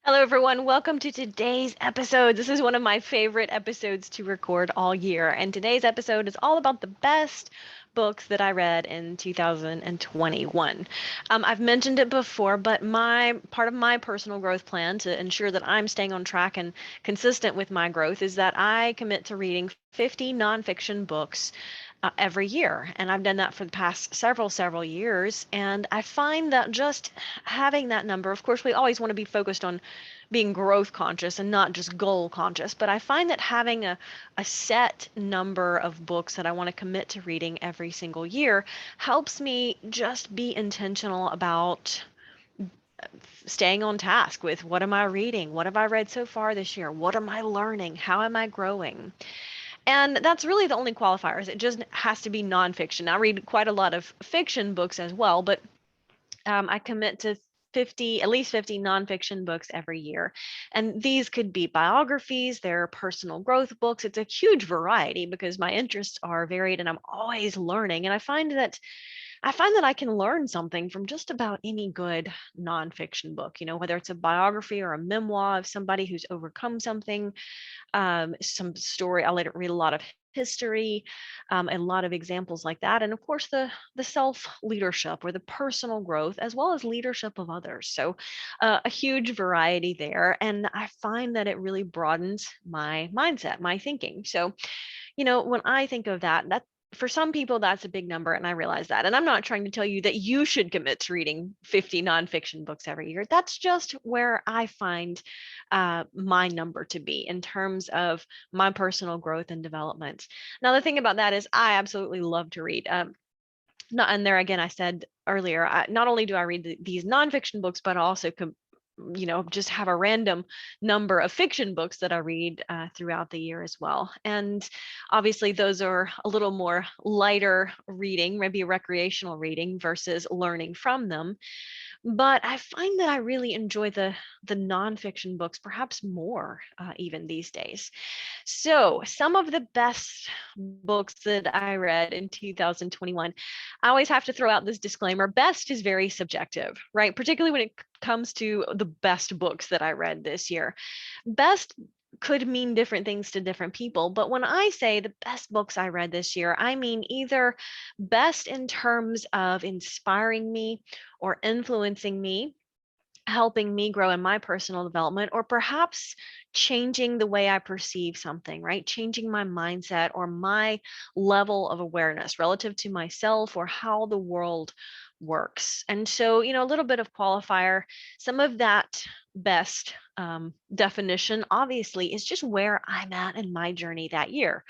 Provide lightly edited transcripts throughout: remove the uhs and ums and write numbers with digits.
Hello, everyone. Welcome to today's episode. This is one of my favorite episodes to record all year. And today's episode is all about the best books that I read in 2021. I've mentioned it before, but my part of my personal growth plan to ensure that I'm staying on track and consistent with my growth is that I commit to reading 50 nonfiction books every year. And I've done that for the past several years. And I find that just having that number, of course, we always want to be focused on being growth conscious and not just goal conscious. But I find that having a set number of books that I want to commit to reading every single year helps me just be intentional about staying on task with what am I reading? What have I read so far this year? What am I learning? How am I growing? And that's really the only qualifiers. It just has to be nonfiction. I read quite a lot of fiction books as well, but I commit to at least 50 nonfiction books every year. And these could be biographies, they're personal growth books. It's a huge variety because my interests are varied and I'm always learning. And I find that I can learn something from just about any good nonfiction book, whether it's a biography or a memoir of somebody who's overcome something, some story. I let it read a lot of history, a lot of examples like that, and of course the self leadership or the personal growth as well as leadership of others. So a huge variety there, and I find that it really broadens my mindset, my thinking. So when I think of that for some people that's a big number, and I realize that. And I'm not trying to tell you that you should commit to reading 50 nonfiction books every year. That's just where I find my number to be in terms of my personal growth and development. Now, the thing about that is I absolutely love to read. Not and there again, I said earlier, not only do I read these nonfiction books, but I also just have a random number of fiction books that I read throughout the year as well. And obviously, those are a little more lighter reading, maybe recreational reading versus learning from them. But I find that I really enjoy the nonfiction books, perhaps more even these days. So, some of the best books that I read in 2021, I always have to throw out this disclaimer: best is very subjective, right? Particularly when it comes to the best books that I read this year. Best could mean different things to different people, but when I say the best books I read this year, I mean either best in terms of inspiring me or influencing me, helping me grow in my personal development, or perhaps changing the way I perceive something, right? Changing my mindset or my level of awareness relative to myself or how the world works. And so, a little bit of qualifier, some of that best definition obviously is just where I'm at in my journey that year.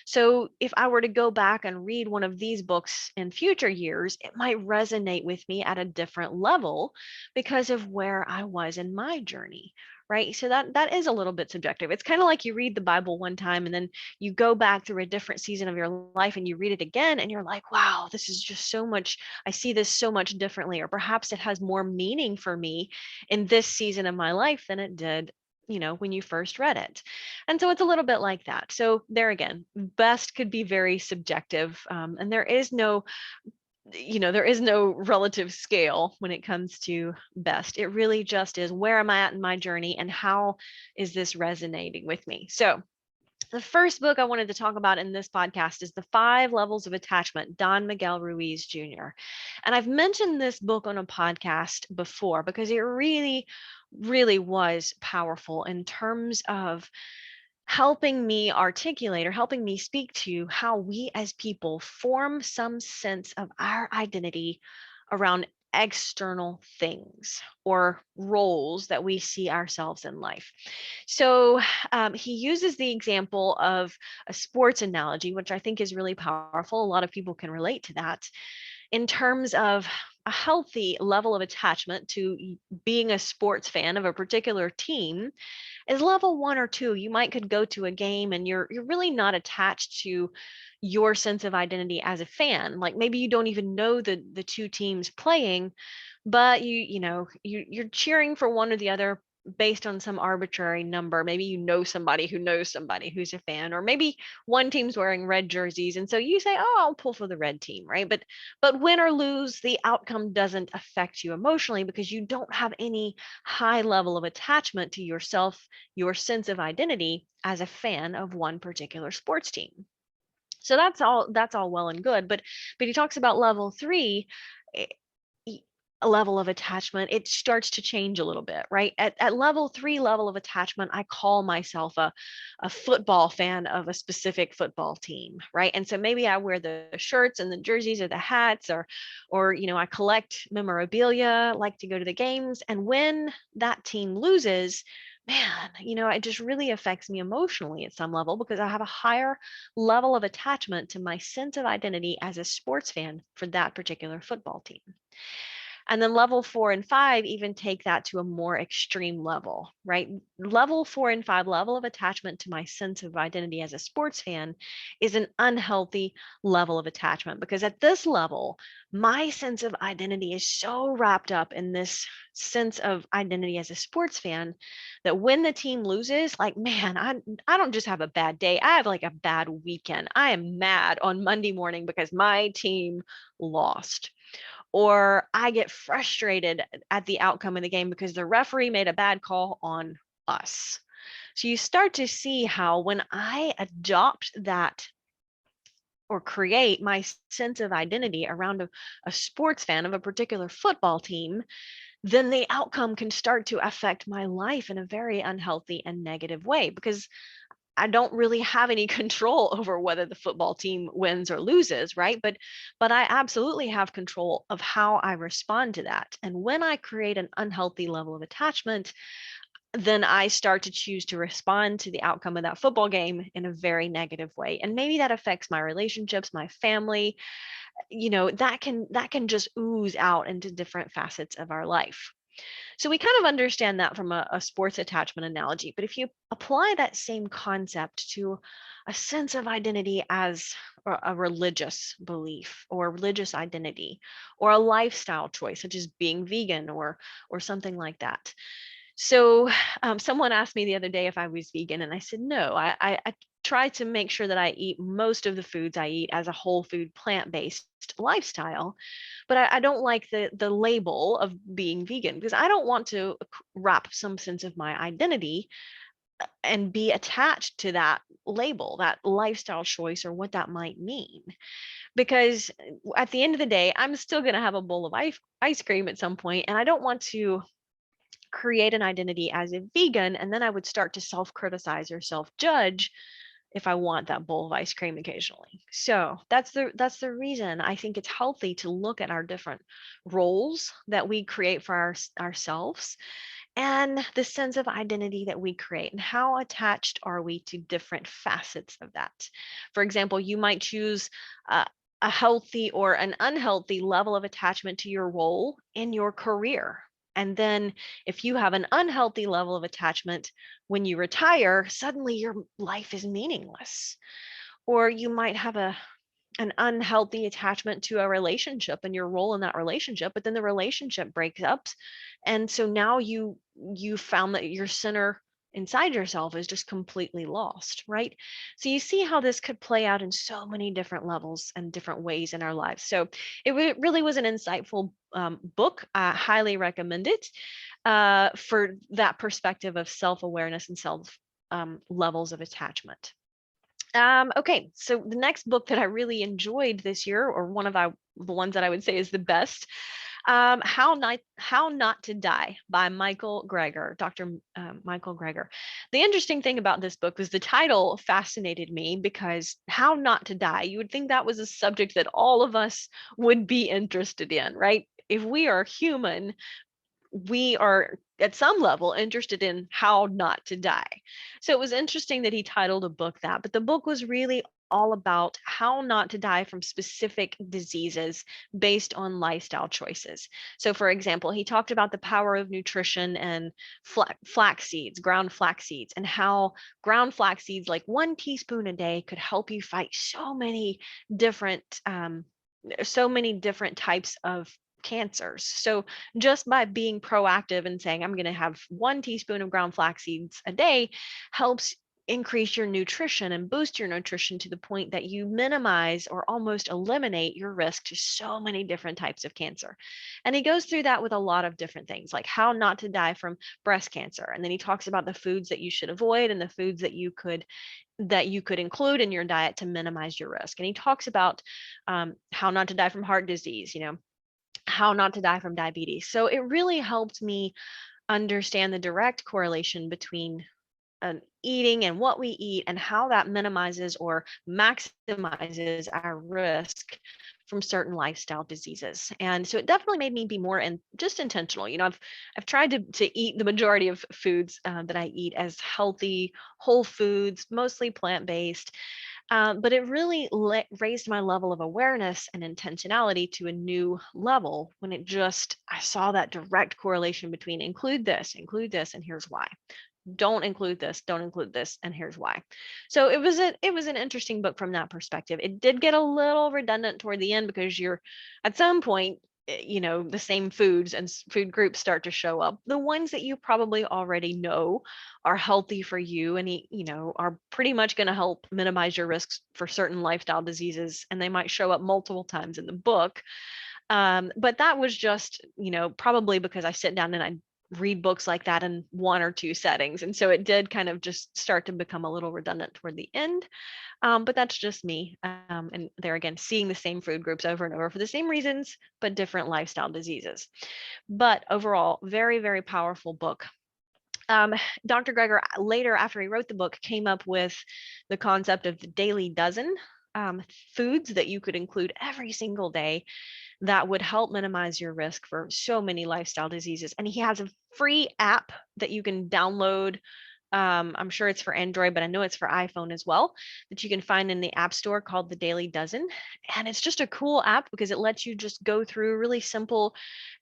So if I were to go back and read one of these books in future years, it might resonate with me at a different level because of where I was in my journey. Right. So that is a little bit subjective. It's kind of like you read the Bible one time and then you go back through a different season of your life and you read it again and you're like, wow, this is just so much. I see this so much differently. Or perhaps it has more meaning for me in this season of my life than it did when you first read it. And so it's a little bit like that. So there again, best could be very subjective, and there is no relative scale when it comes to best. It really just is, where am I at in my journey and how is this resonating with me? So the first book I wanted to talk about in this podcast is The Five Levels of Attachment, Don Miguel Ruiz Jr. And I've mentioned this book on a podcast before because it really, really was powerful in terms of helping me articulate or helping me speak to how we as people form some sense of our identity around external things or roles that we see ourselves in life. So he uses the example of a sports analogy, which I think is really powerful. A lot of people can relate to that in terms of a healthy level of attachment to being a sports fan of a particular team is level 1 or 2. You might could go to a game and you're really not attached to your sense of identity as a fan. Like maybe you don't even know the two teams playing, but you're cheering for one or the other based on some arbitrary number. Maybe you know somebody who knows somebody who's a fan, or maybe one team's wearing red jerseys, and so you say, "Oh, I'll pull for the red team," right? But win or lose, the outcome doesn't affect you emotionally because you don't have any high level of attachment to yourself, your sense of identity as a fan of one particular sports team. So that's all well and good, but he talks about level 3, eh, a level of attachment, it starts to change a little bit, right? At level 3 level of attachment, I call myself a football fan of a specific football team, right? And so maybe I wear the shirts and the jerseys or the hats, or I collect memorabilia, like to go to the games. And when that team loses, man, it just really affects me emotionally at some level because I have a higher level of attachment to my sense of identity as a sports fan for that particular football team. And then level 4 and 5 even take that to a more extreme level, right? Level 4 and 5, level of attachment to my sense of identity as a sports fan, is an unhealthy level of attachment because at this level, my sense of identity is so wrapped up in this sense of identity as a sports fan that when the team loses, like, man, I don't just have a bad day. I have like a bad weekend. I am mad on Monday morning because my team lost, or I get frustrated at the outcome of the game because the referee made a bad call on us. So you start to see how when I adopt that or create my sense of identity around a sports fan of a particular football team, then the outcome can start to affect my life in a very unhealthy and negative way because I don't really have any control over whether the football team wins or loses, right? But I absolutely have control of how I respond to that. And when I create an unhealthy level of attachment, then I start to choose to respond to the outcome of that football game in a very negative way. And maybe that affects my relationships, my family, that can just ooze out into different facets of our life. So we kind of understand that from a sports attachment analogy. But if you apply that same concept to a sense of identity as a religious belief or religious identity, or a lifestyle choice, such as being vegan or something like that. So someone asked me the other day if I was vegan, and I said no. I try to make sure that I eat most of the foods I eat as a whole food, plant-based lifestyle, but I don't like the label of being vegan because I don't want to wrap some sense of my identity and be attached to that label, that lifestyle choice, or what that might mean. Because at the end of the day, I'm still going to have a bowl of ice cream at some point, and I don't want to create an identity as a vegan and then I would start to self-criticize or self-judge if I want that bowl of ice cream occasionally. So that's the reason I think it's healthy to look at our different roles that we create for ourselves, and the sense of identity that we create, and how attached are we to different facets of that. For example, you might choose a healthy or an unhealthy level of attachment to your role in your career. And then if you have an unhealthy level of attachment when you retire, suddenly your life is meaningless. Or you might have an unhealthy attachment to a relationship and your role in that relationship, but then the relationship breaks up. And so now you found that your center inside yourself is just completely lost, right? So you see how this could play out in so many different levels and different ways in our lives. So it really was an insightful book. I highly recommend it for that perspective of self-awareness and self levels of attachment. Okay, so the next book that I really enjoyed this year, or one of the ones that I would say is the best, How Not to Die by Michael Greger, Dr. Michael Greger. The interesting thing about this book was the title fascinated me because how not to die. You would think that was a subject that all of us would be interested in, right? If we are human, we are at some level interested in how not to die. So it was interesting that he titled a book that, but the book was really all about how not to die from specific diseases based on lifestyle choices. So, for example, he talked about the power of nutrition and flax seeds, ground flax seeds, and how ground flax seeds, like 1 teaspoon a day, could help you fight different so many different types of cancers. So just by being proactive and saying, I'm going to have 1 teaspoon of ground flax seeds a day, helps increase your nutrition and boost your nutrition to the point that you minimize or almost eliminate your risk to so many different types of cancer. And he goes through that with a lot of different things, like how not to die from breast cancer. And then he talks about the foods that you should avoid and the foods that you could include in your diet to minimize your risk. And he talks about how not to die from heart disease, how not to die from diabetes. So it really helped me understand the direct correlation between eating and what we eat and how that minimizes or maximizes our risk from certain lifestyle diseases. And so it definitely made me be more just intentional. I've tried to eat the majority of foods that I eat as healthy, whole foods, mostly plant-based. But it really raised my level of awareness and intentionality to a new level when I saw that direct correlation between include this, and here's why. Don't include this, and here's why. So it was an interesting book from that perspective. It did get a little redundant toward the end because you're at some point, the same foods and food groups start to show up. The ones that you probably already know are healthy for you and are pretty much going to help minimize your risks for certain lifestyle diseases, and they might show up multiple times in the book. But that was just, probably because I sit down and I read books like that in 1 or 2 settings. And so it did kind of just start to become a little redundant toward the end. But that's just me. And there again, seeing the same food groups over and over for the same reasons, but different lifestyle diseases. But overall, very, very powerful book. Dr. Greger later, after he wrote the book, came up with the concept of the daily dozen, foods that you could include every single day that would help minimize your risk for so many lifestyle diseases. And he has a free app that you can download. I'm sure it's for Android, but I know it's for iPhone as well, that you can find in the App Store, called the Daily Dozen. And it's just a cool app because it lets you just go through really simple.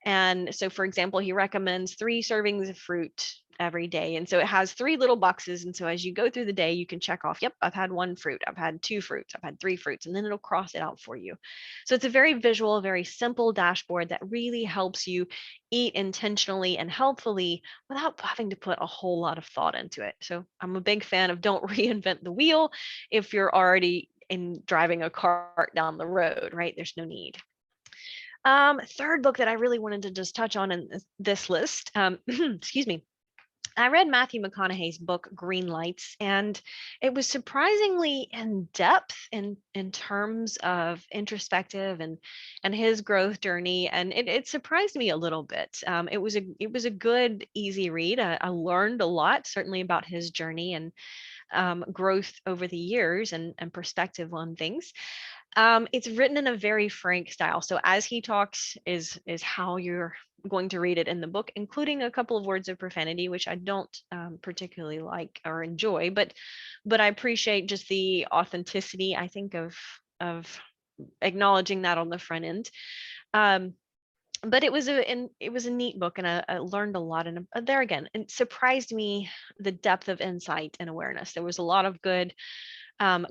And so, for example, he recommends 3 servings of fruit every day. And so it has 3 little boxes. And so as you go through the day, you can check off, yep, I've had 1 fruit, I've had 2 fruits, I've had 3 fruits, and then it'll cross it out for you. So it's a very visual, very simple dashboard that really helps you eat intentionally and healthfully without having to put a whole lot of thought into it. So I'm a big fan of don't reinvent the wheel if you're already in driving a cart down the road, right? There's no need. Third book that I really wanted to just touch on in this list, excuse me, I read Matthew McConaughey's book Green Lights, and it was surprisingly in depth in terms of introspective and his growth journey, and it surprised me a little bit. It was a good, easy read. I learned a lot, certainly about his journey and growth over the years and perspective on things. It's written in a very frank style. So as he talks is how you're going to read it in the book, including a couple of words of profanity, which I don't particularly like or enjoy, but I appreciate just the authenticity, I think, of acknowledging that on the front end. But it was a neat book, and I learned a lot. And there again, it surprised me the depth of insight and awareness. There was a lot of good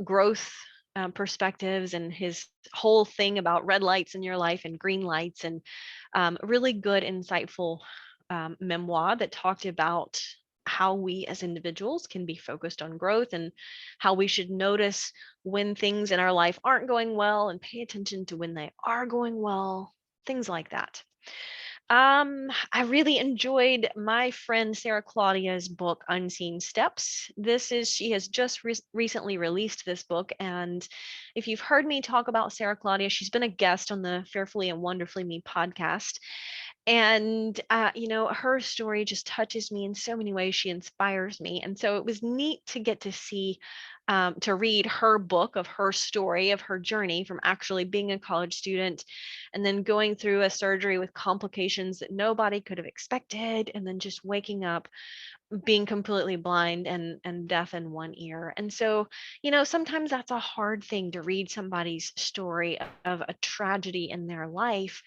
growth perspectives, and his whole thing about red lights in your life and green lights, and really good, insightful memoir that talked about how we as individuals can be focused on growth and how we should notice when things in our life aren't going well and pay attention to when they are going well, things like that. I really enjoyed my friend Sarah Claudia's book, Unseen Steps. She has just recently released this book. And if you've heard me talk about Sarah Claudia, she's been a guest on the Fearfully and Wonderfully Me podcast. And, her story just touches me in so many ways. She inspires me. And so it was neat to get to see, to read her book of her story, of her journey from actually being a college student and then going through a surgery with complications that nobody could have expected, and then just waking up being completely blind and deaf in one ear. And so, sometimes that's a hard thing, to read somebody's story of a tragedy in their life.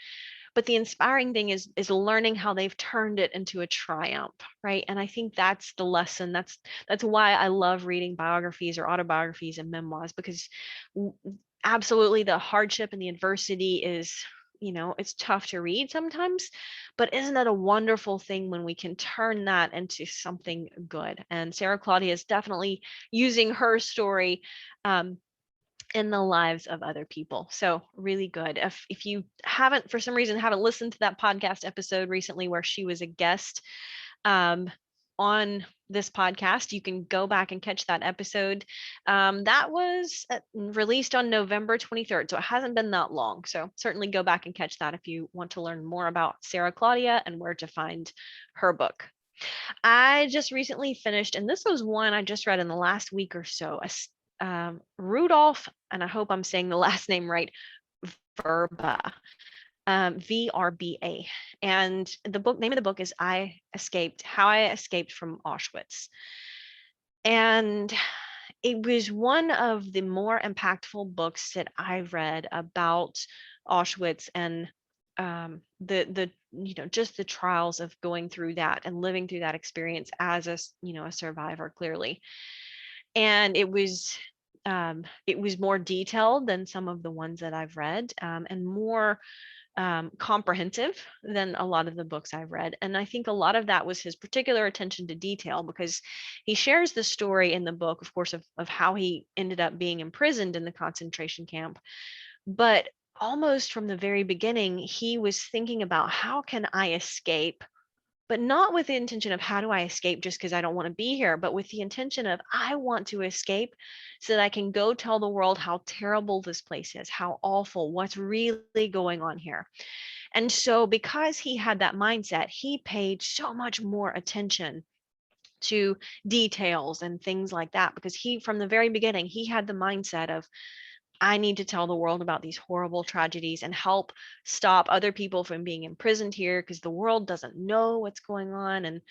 But the inspiring thing is learning how they've turned it into a triumph, right? And I think that's the lesson. That's why I love reading biographies or autobiographies and memoirs, because absolutely the hardship and the adversity is it's tough to read sometimes, but isn't that a wonderful thing when we can turn that into something good? And Sarah Claudia is definitely using her story um, in the lives of other people. So really good. If you haven't, for some reason, haven't listened to that podcast episode recently where she was a guest um, on this podcast, you can go back and catch that episode. That was released on November 23rd, so it hasn't been that long. So certainly go back and catch that if you want to learn more about Sarah Claudia and where to find her book. I just recently finished, and this was one I just read in the last week or so, Rudolph, and I hope I'm saying the last name right, Verba, VRBA. And the name of the book is How I Escaped from Auschwitz. And it was one of the more impactful books that I've read about Auschwitz and the just the trials of going through that and living through that experience as a survivor, clearly. And it was more detailed than some of the ones that I've read, and more comprehensive than a lot of the books I've read. And I think a lot of that was his particular attention to detail, because he shares the story in the book, of course, of how he ended up being imprisoned in the concentration camp. But almost from the very beginning, he was thinking about, how can I escape? But not with the intention of, how do I escape just because I don't want to be here, but with the intention of, I want to escape so that I can go tell the world how terrible this place is, how awful, what's really going on here. And so, because he had that mindset, he paid so much more attention to details and things like that, because from the very beginning, he had the mindset of, I need to tell the world about these horrible tragedies and help stop other people from being imprisoned here, because the world doesn't know what's going on. And,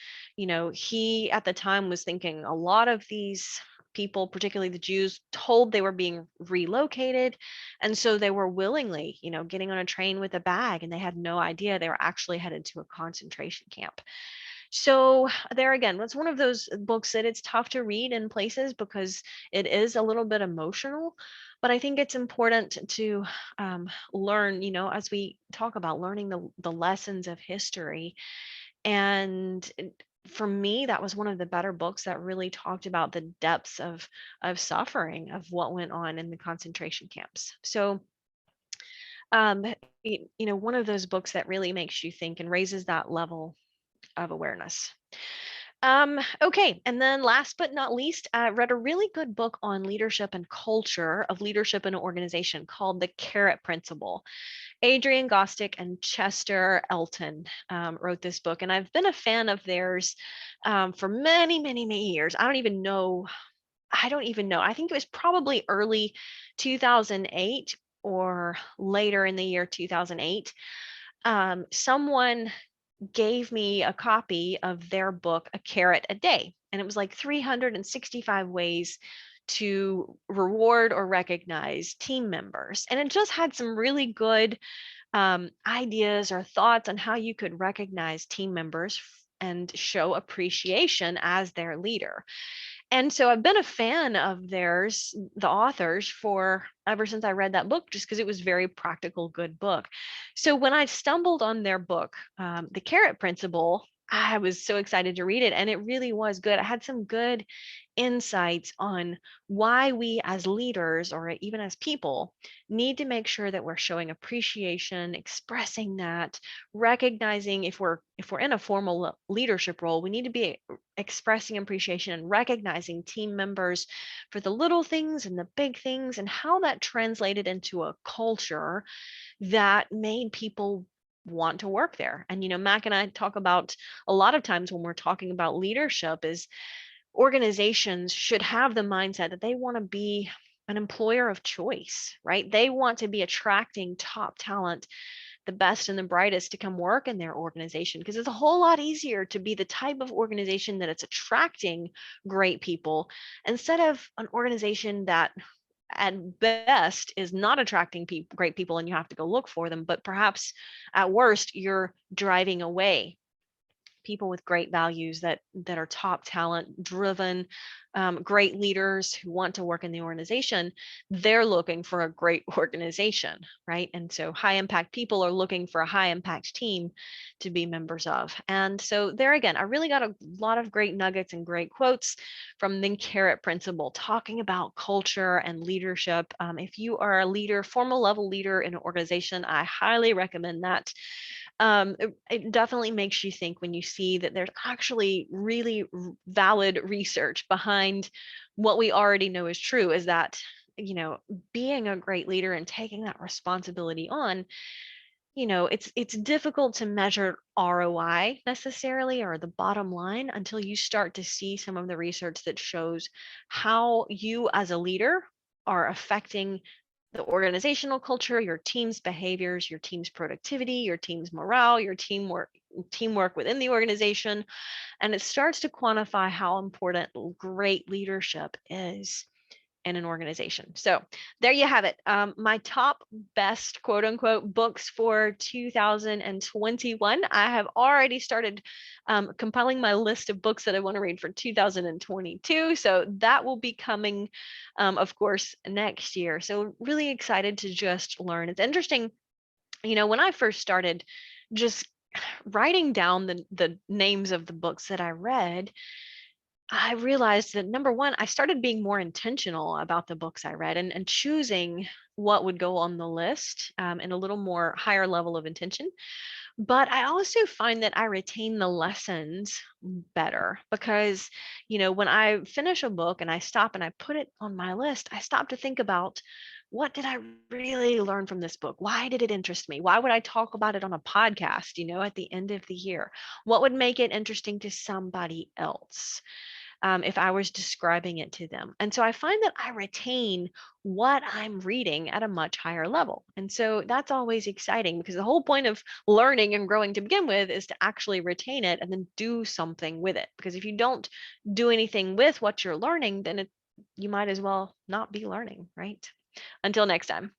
he at the time was thinking a lot of these people, particularly the Jews, told they were being relocated. And so they were willingly, getting on a train with a bag, and they had no idea they were actually headed to a concentration camp. So there again, it's one of those books that it's tough to read in places because it is a little bit emotional. But I think it's important to learn, as we talk about learning the lessons of history. And for me, that was one of the better books that really talked about the depths of suffering of what went on in the concentration camps. So um, one of those books that really makes you think and raises that level of awareness. Okay. And then last but not least, I read a really good book on leadership and culture of leadership in an organization called The Carrot Principle. Adrian Gostick and Chester Elton wrote this book, and I've been a fan of theirs for many, many, many years. I don't even know. I think it was probably early 2008 or later in the year 2008. Someone gave me a copy of their book, A Carrot a Day. And it was like 365 ways to reward or recognize team members. And it just had some really good ideas or thoughts on how you could recognize team members and show appreciation as their leader. And so I've been a fan of theirs, the authors, for ever since I read that book, just because it was very practical, good book. So when I stumbled on their book, The Carrot Principle, I was so excited to read it, and it really was good. I had some good insights on why we as leaders, or even as people, need to make sure that we're showing appreciation, expressing that, recognizing if we're in a formal leadership role, we need to be expressing appreciation and recognizing team members for the little things and the big things, and how that translated into a culture that made people want to work there. And Mac and I talk about a lot of times when we're talking about leadership is organizations should have the mindset that they want to be an employer of choice, right? They want to be attracting top talent, the best and the brightest, to come work in their organization, because it's a whole lot easier to be the type of organization that it's attracting great people, instead of an organization that at best is not attracting great people and you have to go look for them, but perhaps at worst you're driving away people with great values that are top talent driven, great leaders who want to work in the organization, they're looking for a great organization, right? And so high impact people are looking for a high impact team to be members of. And so there again, I really got a lot of great nuggets and great quotes from the Carrot Principle, talking about culture and leadership. If you are a leader, formal level leader in an organization, I highly recommend that. It definitely makes you think when you see that there's actually really valid research behind what we already know is true, is that, being a great leader and taking that responsibility on, it's difficult to measure ROI necessarily, or the bottom line, until you start to see some of the research that shows how you as a leader are affecting the organizational culture, your team's behaviors, your team's productivity, your team's morale, your teamwork within the organization, and it starts to quantify how important great leadership is in an organization. So there you have it. My top best quote unquote books for 2021. I have already started compiling my list of books that I want to read for 2022. So that will be coming, of course, next year. So really excited to just learn. It's interesting, when I first started just writing down the names of the books that I read, I realized that number one, I started being more intentional about the books I read, and choosing what would go on the list, in a little more higher level of intention. But I also find that I retain the lessons better because, when I finish a book and I stop and I put it on my list, I stop to think about, what did I really learn from this book? Why did it interest me? Why would I talk about it on a podcast, at the end of the year? What would make it interesting to somebody else? If I was describing it to them. And so I find that I retain what I'm reading at a much higher level. And so that's always exciting, because the whole point of learning and growing to begin with is to actually retain it and then do something with it. Because if you don't do anything with what you're learning, then you might as well not be learning, right? Until next time.